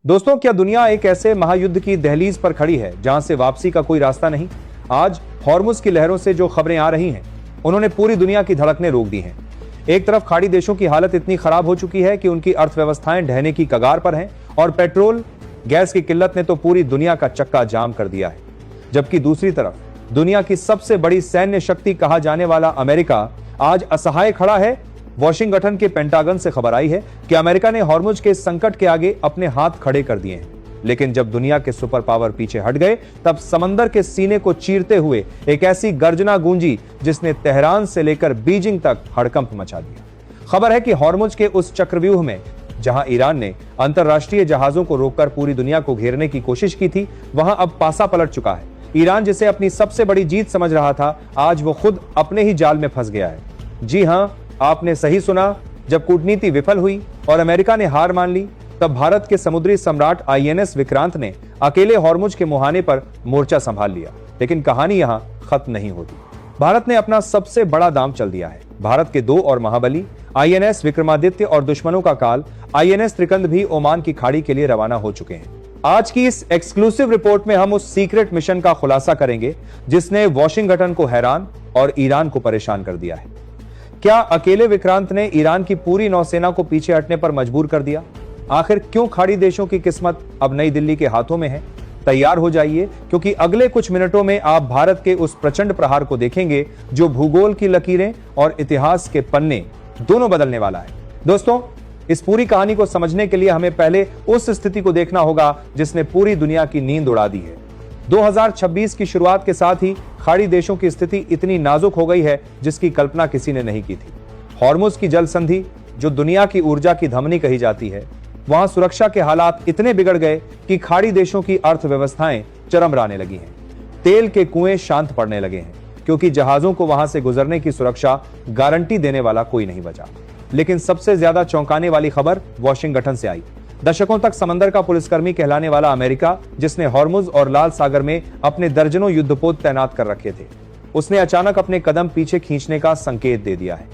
दोस्तों, क्या दुनिया एक ऐसे महायुद्ध की दहलीज पर खड़ी है जहां से वापसी का कोई रास्ता नहीं? आज हॉर्मुज की लहरों से जो खबरें आ रही हैं, उन्होंने पूरी दुनिया की धड़कनें रोक दी हैं। एक तरफ खाड़ी देशों की हालत इतनी खराब हो चुकी है कि उनकी अर्थव्यवस्थाएं ढहने की कगार पर हैं और पेट्रोल गैस की किल्लत ने तो पूरी दुनिया का चक्का जाम कर दिया है। जबकि दूसरी तरफ दुनिया की सबसे बड़ी सैन्य शक्ति कहा जाने वाला अमेरिका आज असहाय खड़ा है। वॉशिंगटन के पेंटागन से खबर आई है कि अमेरिका ने हॉर्मुज के संकट के आगे अपने हाथ खड़े कर दिए हैं। लेकिन जब दुनिया के सुपर पावर पीछे हट गए, तब समंदर के सीने को चीरते हुए एक ऐसी गर्जना गूंजी जिसने तेहरान से लेकर बीजिंग तक हड़कंप मचा दिया। खबर है कि हॉर्मुज के उस चक्रव्यूह में जहां ईरान ने अंतरराष्ट्रीय जहाजों को रोककर पूरी दुनिया को घेरने की कोशिश की थी, वहां अब पासा पलट चुका है। ईरान जिसे अपनी सबसे बड़ी जीत समझ रहा था, आज वो खुद अपने ही जाल में फंस गया है। जी हां, आपने सही सुना। जब कूटनीति विफल हुई और अमेरिका ने हार मान ली, तब भारत के समुद्री सम्राट आईएनएस विक्रांत ने अकेले हॉर्मुज के मुहाने पर मोर्चा संभाल लिया। लेकिन कहानी यहां खत्म नहीं होती। भारत ने अपना सबसे बड़ा दांव चल दिया है। भारत के दो और महाबली आईएनएस विक्रमादित्य और दुश्मनों का काल आईएनएस त्रिकंद भी ओमान की खाड़ी के लिए रवाना हो चुके हैं। आज की इस एक्सक्लूसिव रिपोर्ट में हम उस सीक्रेट मिशन का खुलासा करेंगे जिसने वॉशिंगटन को हैरान और ईरान को परेशान कर दिया है। क्या अकेले विक्रांत ने ईरान की पूरी नौसेना को पीछे हटने पर मजबूर कर दिया? आखिर क्यों खाड़ी देशों की किस्मत अब नई दिल्ली के हाथों में है? तैयार हो जाइए, क्योंकि अगले कुछ मिनटों में आप भारत के उस प्रचंड प्रहार को देखेंगे जो भूगोल की लकीरें और इतिहास के पन्ने दोनों बदलने वाला है। दोस्तों, इस पूरी कहानी को समझने के लिए हमें पहले उस स्थिति को देखना होगा जिसने पूरी दुनिया की नींद उड़ा दी है। 2026 की शुरुआत के साथ ही खाड़ी देशों की स्थिति इतनी नाजुक हो गई है जिसकी कल्पना किसी ने नहीं की थी। हॉर्मुज की जल संधि, जो दुनिया की ऊर्जा की धमनी कही जाती है, वहां सुरक्षा के हालात इतने बिगड़ गए कि खाड़ी देशों की अर्थव्यवस्थाएं चरमराने लगी हैं। तेल के कुएं शांत पड़ने लगे हैं, क्योंकि जहाजों को वहां से गुजरने की सुरक्षा गारंटी देने वाला कोई नहीं बचा। लेकिन सबसे ज्यादा चौंकाने वाली खबर वॉशिंगटन से आई। दशकों तक समंदर का पुलिसकर्मी कहलाने वाला अमेरिका, जिसने हॉर्मुज और लाल सागर में अपने दर्जनों युद्धपोत तैनात कर रखे थे, उसने अचानक अपने कदम पीछे खींचने का संकेत दे दिया है।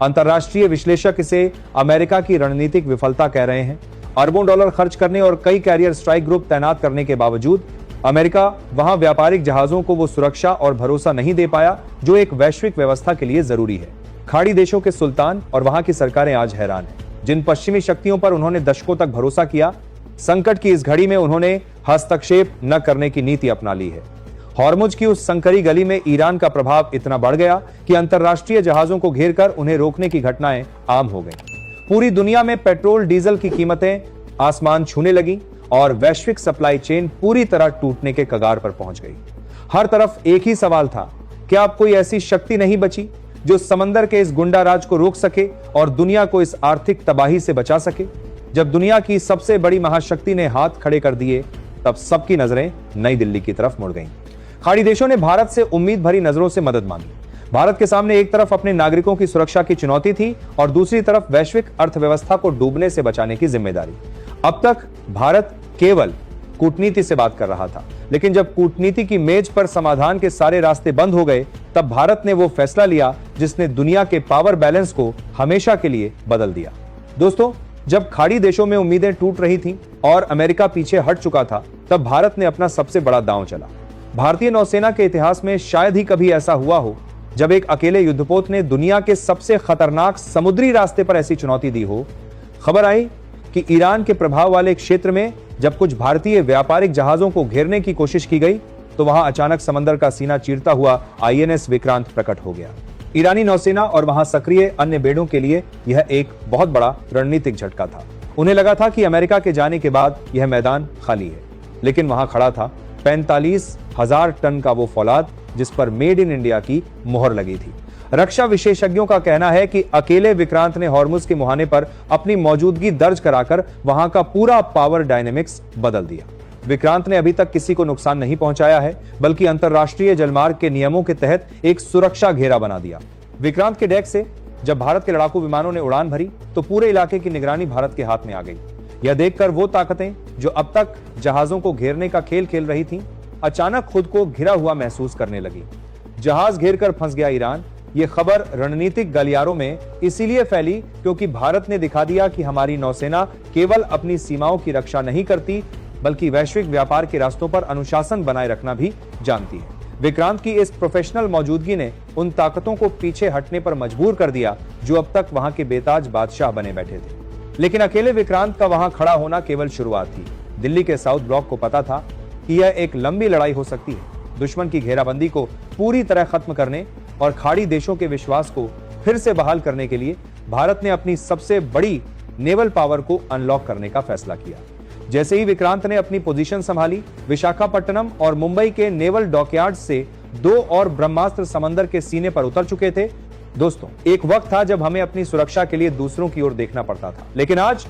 अंतर्राष्ट्रीय विश्लेषक इसे अमेरिका की रणनीतिक विफलता कह रहे हैं। अरबों डॉलर खर्च करने और कई कैरियर स्ट्राइक ग्रुप तैनात करने के बावजूद अमेरिका वहां व्यापारिक जहाजों को वो सुरक्षा और भरोसा नहीं दे पाया जो एक वैश्विक व्यवस्था के लिए जरूरी है। खाड़ी देशों के सुल्तान और वहां की सरकारें आज हैरान हैं। जिन पश्चिमी शक्तियों पर उन्होंने दशकों तक भरोसा किया, संकट की इस घड़ी में उन्होंने हस्तक्षेप न करने की नीति अपना ली है। हॉर्मुज की उस संकरी गली में ईरान का प्रभाव इतना बढ़ गया कि अंतरराष्ट्रीय जहाजों को घेरकर उन्हें रोकने की घटनाएं आम हो गईं। पूरी दुनिया में पेट्रोल डीजल की कीमतें आसमान छूने लगी और वैश्विक सप्लाई चेन पूरी तरह टूटने के कगार पर पहुंच गई। हर तरफ एक ही सवाल था, क्या अब कोई ऐसी शक्ति नहीं बची जो समंदर के इस गुंडा राज को रोक सके और दुनिया को इस आर्थिक तबाही से बचा सके? जब दुनिया की सबसे बड़ी महाशक्ति ने हाथ खड़े कर दिए, तब सबकी नजरें नई दिल्ली की तरफ मुड़ गईं। खाड़ी देशों ने भारत से उम्मीद भरी नजरों से मदद मांगी। भारत के सामने एक तरफ अपने नागरिकों की सुरक्षा की चुनौती थी और दूसरी तरफ वैश्विक अर्थव्यवस्था को डूबने से बचाने की जिम्मेदारी। अब तक भारत केवल कूटनीति से बात कर रहा था, लेकिन जब कूटनीति की मेज पर समाधान के सारे रास्ते बंद हो गए, तब भारत ने वो फैसला लिया जिसने दुनिया के पावर बैलेंस को हमेशा के लिए बदल दिया। दोस्तों, जब खाड़ी देशों में उम्मीदें टूट रही थीं और अमेरिका पीछे हट चुका था, तब भारत ने अपना सबसे बड़ा दांव चला। भारतीय नौसेना के इतिहास में शायद ही कभी ऐसा हुआ हो जब एक अकेले युद्धपोत ने दुनिया के सबसे खतरनाक समुद्री रास्ते पर ऐसी चुनौती दी हो। खबर आई कि ईरान के प्रभाव वाले क्षेत्र में जब कुछ भारतीय व्यापारिक जहाजों को घेरने की कोशिश की गई, तो वहां अचानक समंदर का सीना चीरता हुआ आईएनएस विक्रांत प्रकट हो गया। ईरानी नौसेना और वहां सक्रिय अन्य बेड़ों के लिए यह एक बहुत बड़ा रणनीतिक झटका था। उन्हें लगा था कि अमेरिका के जाने के बाद यह मैदान खाली है, लेकिन वहां खड़ा था 45,000 टन का वो फौलाद जिस पर मेड इन इंडिया की मोहर लगी थी। रक्षा विशेषज्ञों का कहना है कि अकेले विक्रांत ने हॉर्मुज के मुहाने पर अपनी मौजूदगी दर्ज कराकर वहां का पूरा पावर डायनेमिक्स बदल दिया। विक्रांत ने अभी तक किसी को नुकसान नहीं पहुंचाया है, बल्कि अंतरराष्ट्रीय जलमार्ग के नियमों के तहत एक सुरक्षा घेरा बना दिया। विक्रांत के डेक से जब भारत के लड़ाकू विमानों ने उड़ान भरी, तो पूरे इलाके की निगरानी भारत के हाथ में आ गई। यह देखकर वो ताकतें जो अब तक जहाजों को घेरने का खेल खेल रही थीं, अचानक खुद को घिरा हुआ महसूस करने लगी। जहाज घेरकर फंस गया ईरान, ये खबर रणनीतिक गलियारों में इसीलिए फैली क्योंकि भारत ने दिखा दिया कि हमारी नौसेना केवल अपनी सीमाओं की रक्षा नहीं करती, बल्कि वैश्विक व्यापार के रास्तों पर अनुशासन बनाए रखना भी जानती है। विक्रांत की इस प्रोफेशनल मौजूदगी ने उन ताकतों को पीछे हटने पर मजबूर कर दिया जो अब तक वहां के बेताज बादशाह बने बैठे थे। लेकिन अकेले विक्रांत का वहां खड़ा होना केवल शुरुआत थी। दिल्ली के साउथ ब्लॉक को पता था कि यह एक लंबी लड़ाई हो सकती है। दुश्मन की घेराबंदी को पूरी तरह खत्म करने और खाड़ी देशों के विश्वास को फिर से बहाल करने के लिए भारत ने अपनी सबसे बड़ी नेवल पावर को अनलॉक करने का फैसला किया। जैसे ही विक्रांत ने अपनी पोजीशन संभाली, विशाखापट्टनम और मुंबई के नेवल डॉकयार्ड से 2 और ब्रह्मास्त्र समंदर के सीने पर उतर चुके थे। दोस्तों, एक वक्त था जब हमें अपनी सुरक्षा के लिए दूसरों की ओर देखना पड़ता था, लेकिन आज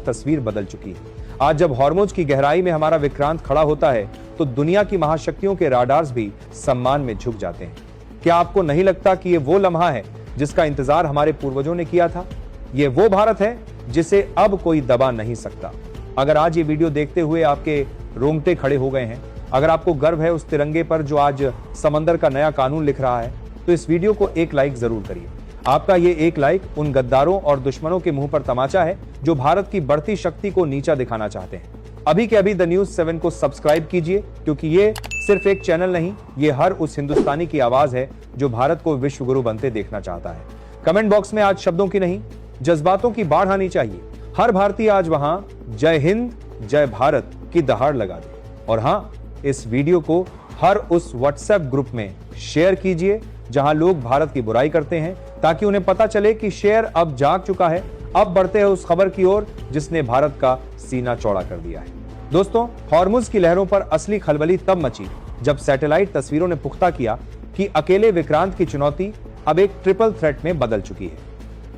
तस्वीर बदल चुकी है। आज जब हॉर्मुज की गहराई में हमारा विक्रांत खड़ा होता है तो दुनिया की महाशक्तियों के राडार्स भी सम्मान में झुक जाते हैं। क्या आपको नहीं लगता कि ये वो लम्हा है जिसका इंतजार हमारे पूर्वजों ने किया था? ये वो भारत है जिसे अब कोई दबा नहीं सकता। अगर आज ये वीडियो देखते हुए आपके रोंगटे खड़े हो गए हैं, अगर आपको गर्व है उस तिरंगे पर जो आज समंदर का नया कानून लिख रहा है, तो इस वीडियो को एक लाइक जरूर करिए। आपका ये एक लाइक उन गद्दारों और दुश्मनों के मुंह पर तमाचा है जो भारत की बढ़ती शक्ति को नीचा दिखाना चाहते हैं। अभी के अभी द न्यूज 7 को सब्सक्राइब कीजिए, क्योंकि ये सिर्फ एक चैनल नहीं, ये हर उस हिंदुस्तानी की आवाज है जो भारत को विश्व गुरु बनते देखना चाहता है। कमेंट बॉक्स में आज शब्दों की नहीं, जज्बातों की बाढ़ आनी चाहिए। हर भारतीय आज वहां जय हिंद जय भारत की दहाड़ लगा दे। और हाँ, इस वीडियो को हर उस व्हाट्सएप ग्रुप में शेयर कीजिए जहां लोग भारत की बुराई करते हैं, ताकि उन्हें पता चले कि शेर अब जाग चुका है। अब बढ़ते हैं उस खबर की ओर जिसने भारत का सीना चौड़ा कर दिया है। दोस्तों, हॉर्मुज की लहरों पर असली खलबली तब मची जब सैटेलाइट तस्वीरों ने पुख्ता किया कि अकेले विक्रांत की चुनौती अब एक ट्रिपल थ्रेट में बदल चुकी है।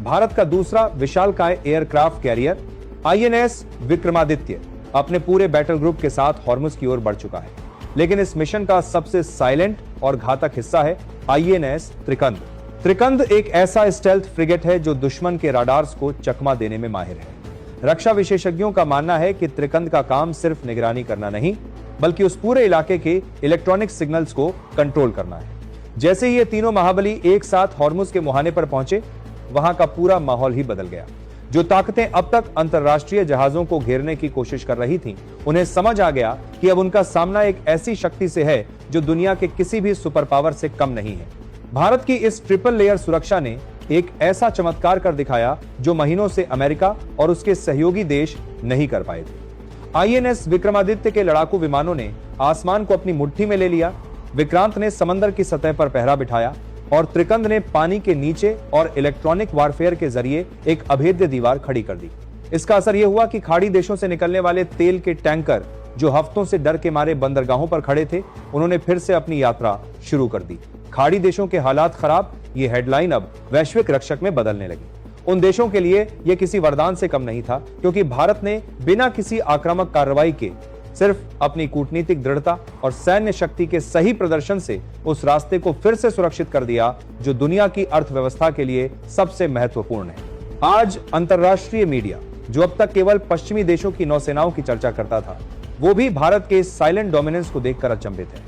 भारत का दूसरा विशालकाय एयरक्राफ्ट कैरियर INS विक्रमादित्य अपने पूरे बैटल ग्रुप के साथ हॉर्मुज की ओर बढ़ चुका है। लेकिन इस मिशन का सबसे साइलेंट और घातक हिस्सा है INS त्रिकंद। त्रिकंद एक ऐसा स्टेल्थ फ्रिगेट है जो दुश्मन के राडार्स को चकमा देने में माहिर है। रक्षा विशेषज्ञों का मानना है कि त्रिकंद का काम सिर्फ निगरानी करना नहीं, बल्कि उस पूरे इलाके के इलेक्ट्रॉनिक सिग्नल्स को कंट्रोल करना है। जैसे ही ये तीनों महाबली एक साथ हॉर्मुज के मुहाने पर पहुंचे, वहां का पूरा माहौल ही बदल गया। जो ताकतें अब तक अंतरराष्ट्रीय जहाजों को घेरने की कोशिश कर रही थीं, उन्हें समझ आ गया कि अब उनका सामना एक ऐसी शक्ति से है जो दुनिया के किसी भी सुपर पावर से कम नहीं है। भारत की इस ट्रिपल लेयर सुरक्षा ने एक ऐसा चमत्कार कर दिखाया जो महीनों से अमेरिका और उसके सहयोगी देश नहीं कर पाए थे। INS विक्रमादित्य के लड़ाकू विमानों ने आसमान को अपनी मुट्ठी में ले लिया, विक्रांत ने समंदर की सतह पर पहरा बिठाया और त्रिकंद ने पानी के नीचे और इलेक्ट्रॉनिक वारफेयर के जरिए एक अभेद्य दीवार खड़ी कर दी। इसका असर यह हुआ कि खाड़ी देशों से निकलने वाले तेल के टैंकर जो हफ्तों से डर के मारे बंदरगाहों पर खड़े थे, उन्होंने फिर से अपनी यात्रा शुरू कर दी। खाड़ी देशों के हालात खराब, ये हेडलाइन अब वैश्विक रक्षक में बदलने लगी। उन देशों के लिए यह किसी वरदान से कम नहीं था, क्योंकि भारत ने बिना किसी आक्रामक कार्रवाई के सिर्फ अपनी कूटनीतिक दृढ़ता और सैन्य शक्ति के सही प्रदर्शन से उस रास्ते को फिर से सुरक्षित कर दिया जो दुनिया की अर्थव्यवस्था के लिए सबसे महत्वपूर्ण है। आज अंतरराष्ट्रीय मीडिया, जो अब तक केवल पश्चिमी देशों की नौसेनाओं की चर्चा करता था, वो भी भारत के साइलेंट डोमिनेंस को देखकर अचंभित है।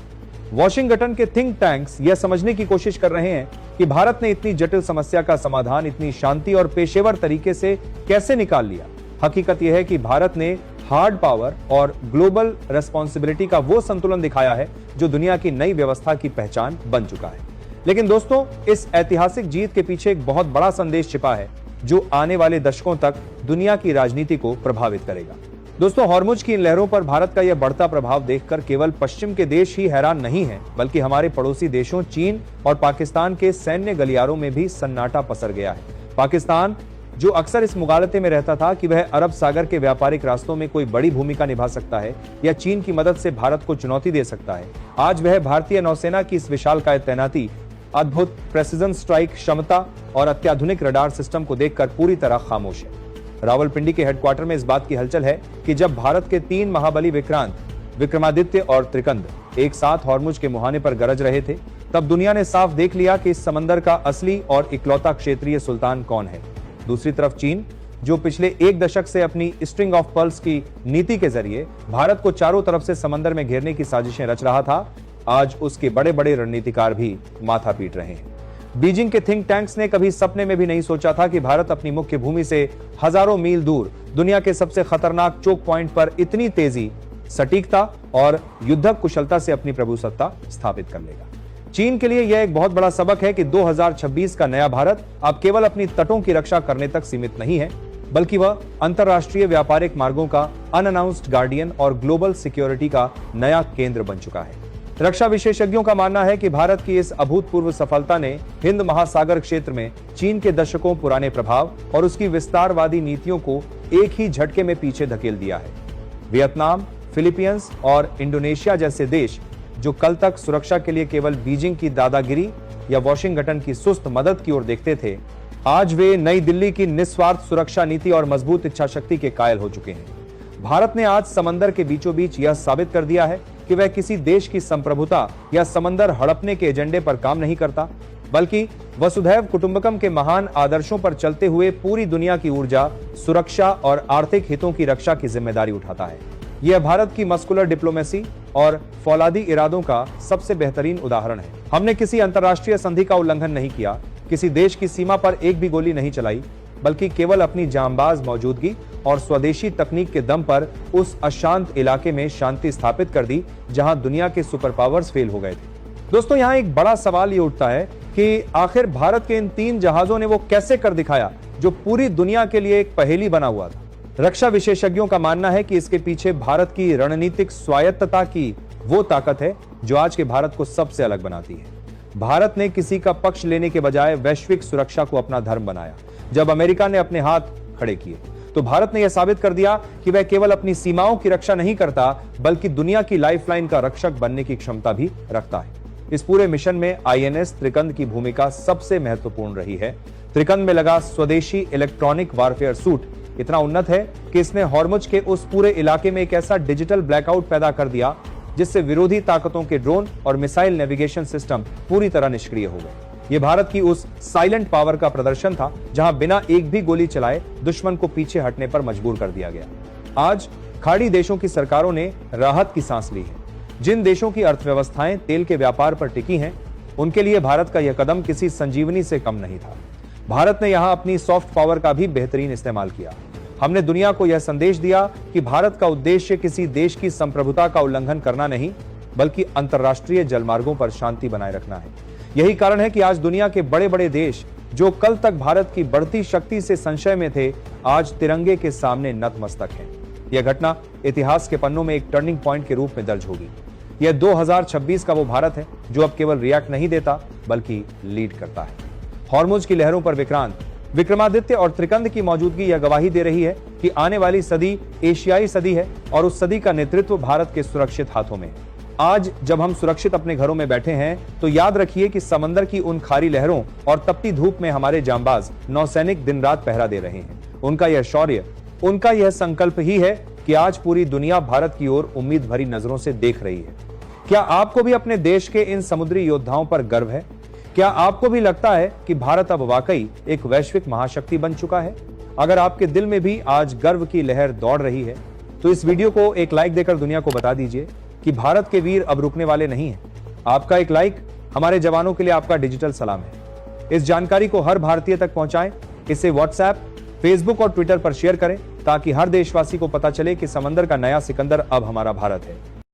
वॉशिंगटन के थिंक टैंक्स यह समझने की कोशिश कर रहे हैं कि भारत ने इतनी जटिल समस्या का समाधान इतनी शांति और पेशेवर तरीके से कैसे निकाल लिया। हकीकत यह है कि भारत ने हार्ड पावर और ग्लोबल रेस्पॉन्सिबिलिटी का वो संतुलन दिखाया है जो दुनिया की नई व्यवस्था की पहचान बन चुका है। लेकिन दोस्तों, इस ऐतिहासिक जीत के पीछे एक बहुत बड़ा संदेश छिपा है जो आने वाले दशकों तक दुनिया की राजनीति को प्रभावित करेगा। दोस्तों, हॉर्मुज की इन लहरों पर भारत का यह बढ़ता प्रभाव देखकर केवल पश्चिम के देश ही हैरान नहीं है, बल्कि हमारे पड़ोसी देशों चीन और पाकिस्तान के सैन्य गलियारों में भी सन्नाटा पसर गया है। पाकिस्तान, जो अक्सर इस मुगालते में रहता था कि वह अरब सागर के व्यापारिक रास्तों में कोई बड़ी भूमिका निभा सकता है या चीन की मदद से भारत को चुनौती दे सकता है, आज वह भारतीय नौसेना की इस विशालकाय तैनाती, अद्भुत प्रेसिजन स्ट्राइक क्षमता और अत्याधुनिक रडार सिस्टम को देखकर पूरी तरह खामोश है। रावलपिंडी के हेडक्वार्टर में इस बात की हलचल है कि जब भारत के 3 महाबली विक्रांत, विक्रमादित्य और त्रिकंद एक साथ हॉर्मुज के मुहाने पर गरज रहे थे, तब दुनिया ने साफ देख लिया कि इस समंदर का असली और इकलौता क्षेत्रीय सुल्तान कौन है। दूसरी तरफ चीन, जो पिछले 1 दशक से अपनी स्ट्रिंग ऑफ पर्ल्स की नीति के जरिए भारत को चारों तरफ से समंदर में घेरने की साजिशें रच रहा था, आज उसके बड़े बड़े रणनीतिकार भी माथा पीट रहे हैं। बीजिंग के थिंक टैंक्स ने कभी सपने में भी नहीं सोचा था कि भारत अपनी मुख्य भूमि से हजारों मील दूर दुनिया के सबसे खतरनाक चोक पॉइंट पर इतनी तेजी, सटीकता और युद्धक कुशलता से अपनी प्रभुसत्ता स्थापित कर लेगा। चीन के लिए यह एक बहुत बड़ा सबक है कि 2026 का नया भारत अब केवल अपनी तटों की रक्षा करने तक सीमित नहीं है, बल्कि वह अंतर्राष्ट्रीय व्यापारिक मार्गों का अनअनाउंस्ड गार्डियन और ग्लोबल सिक्योरिटी का नया केंद्र बन चुका है। रक्षा विशेषज्ञों का मानना है कि भारत की इस अभूतपूर्व सफलता ने हिंद महासागर क्षेत्र में चीन के दशकों पुराने प्रभाव और उसकी विस्तारवादी नीतियों को एक ही झटके में पीछे धकेल दिया है। वियतनाम, फिलीपींस और इंडोनेशिया जैसे देश जो कल तक सुरक्षा के लिए केवल बीजिंग की दादागिरी या वॉशिंगटन की सुस्त मदद की ओर देखते थे, आज वे नई दिल्ली की निस्वार्थ सुरक्षा नीति और मजबूत इच्छाशक्ति के कायल हो चुके हैं। भारत ने आज समंदर के बीचों बीच यह साबित कर दिया है कि वह किसी देश की संप्रभुता या समंदर हड़पने के एजेंडे पर काम नहीं करता, बल्कि वसुधैव कुटुंबकम के महान आदर्शों पर चलते हुए पूरी दुनिया की ऊर्जा, सुरक्षा और आर्थिक हितों की रक्षा की जिम्मेदारी उठाता है। यह भारत की मस्कुलर डिप्लोमेसी और फौलादी इरादों का सबसे बेहतरीन उदाहरण है। हमने किसी अंतर्राष्ट्रीय संधि का उल्लंघन नहीं किया, किसी देश की सीमा पर एक भी गोली नहीं चलाई, बल्कि केवल अपनी जांबाज मौजूदगी और स्वदेशी तकनीक के दम पर उस अशांत इलाके में शांति स्थापित कर दी जहां दुनिया के सुपर पावर्स फेल हो गए थे। दोस्तों, यहां एक बड़ा सवाल ये उठता है कि आखिर भारत के इन 3 जहाजों ने वो कैसे कर दिखाया जो पूरी दुनिया के लिए एक पहेली बना हुआ था। रक्षा विशेषज्ञों का मानना है कि इसके पीछे भारत की रणनीतिक स्वायत्तता की वो ताकत है जो आज के भारत को सबसे अलग बनाती है। भारत ने किसी का पक्ष लेने के बजाय वैश्विक सुरक्षा को अपना धर्म बनाया। जब अमेरिका ने अपने हाथ खड़े किए तो भारत ने यह साबित कर दिया कि वह केवल अपनी सीमाओं की रक्षा नहीं करता, बल्कि दुनिया की लाइफलाइन का रक्षक बनने की क्षमता भी रखता है। इस पूरे मिशन में आईएनएस त्रिकंद की भूमिका सबसे महत्वपूर्ण रही है। त्रिकंद में लगा स्वदेशी इलेक्ट्रॉनिक वारफेयर सूट इतना उन्नत है कि इसने हॉर्मुज के उस पूरे इलाके में एक ऐसा डिजिटल ब्लैकआउट पैदा कर दिया जिससे विरोधी ताकतों के ड्रोन और मिसाइल नेविगेशन सिस्टम पूरी तरह निष्क्रिय हो गए। यह भारत की उस साइलेंट पावर का प्रदर्शन था जहां बिना एक भी गोली चलाए दुश्मन को पीछे हटने पर मजबूर कर दिया गया। आज खाड़ी देशों की सरकारों ने राहत की सांस ली है। जिन देशों की अर्थव्यवस्थाएं तेल के व्यापार पर टिकी हैं, उनके लिए भारत का यह कदम किसी संजीवनी से कम नहीं था। भारत ने यहां अपनी सॉफ्ट पावर का भी बेहतरीन इस्तेमाल किया। हमने दुनिया को यह संदेश दिया कि भारत का उद्देश्य किसी देश की संप्रभुता का उल्लंघन करना नहीं, बल्कि अंतर्राष्ट्रीय जलमार्गों पर शांति बनाए रखना है। यही कारण है कि आज दुनिया के बड़े बड़े देश जो कल तक भारत की बढ़ती शक्ति से संशय में थे, आज तिरंगे के सामने नतमस्तक हैं। यह घटना इतिहास के पन्नों में एक टर्निंग पॉइंट के रूप में दर्ज होगी। यह 2026 का वो भारत है जो अब केवल रिएक्ट नहीं देता, बल्कि लीड करता है। हॉर्मुज की लहरों पर विक्रांत, विक्रमादित्य और त्रिकंद की मौजूदगी यह गवाही दे रही है कि आने वाली सदी एशियाई सदी है और उस सदी का नेतृत्व भारत के सुरक्षित हाथों में है। आज जब हम सुरक्षित अपने घरों में बैठे हैं, तो याद रखिए कि समंदर की उन खारी लहरों और तपती धूप में हमारे जांबाज नौसैनिक दिन रात पहरा दे रहे हैं। उनका यह शौर्य, उनका यह संकल्प ही है कि आज पूरी दुनिया भारत की ओर उम्मीद भरी नजरों से देख रही है। क्या आपको भी अपने देश के इन समुद्री योद्धाओं पर गर्व है? क्या आपको भी लगता है कि भारत अब वाकई एक वैश्विक महाशक्ति बन चुका है? अगर आपके दिल में भी आज गर्व की लहर दौड़ रही है, तो इस वीडियो को एक लाइक देकर दुनिया को बता दीजिए कि भारत के वीर अब रुकने वाले नहीं हैं। आपका एक लाइक हमारे जवानों के लिए आपका डिजिटल सलाम है। इस जानकारी को हर भारतीय तक पहुंचाएं। इसे व्हाट्सएप, फेसबुक और ट्विटर पर शेयर करें ताकि हर देशवासी को पता चले कि समंदर का नया सिकंदर अब हमारा भारत है।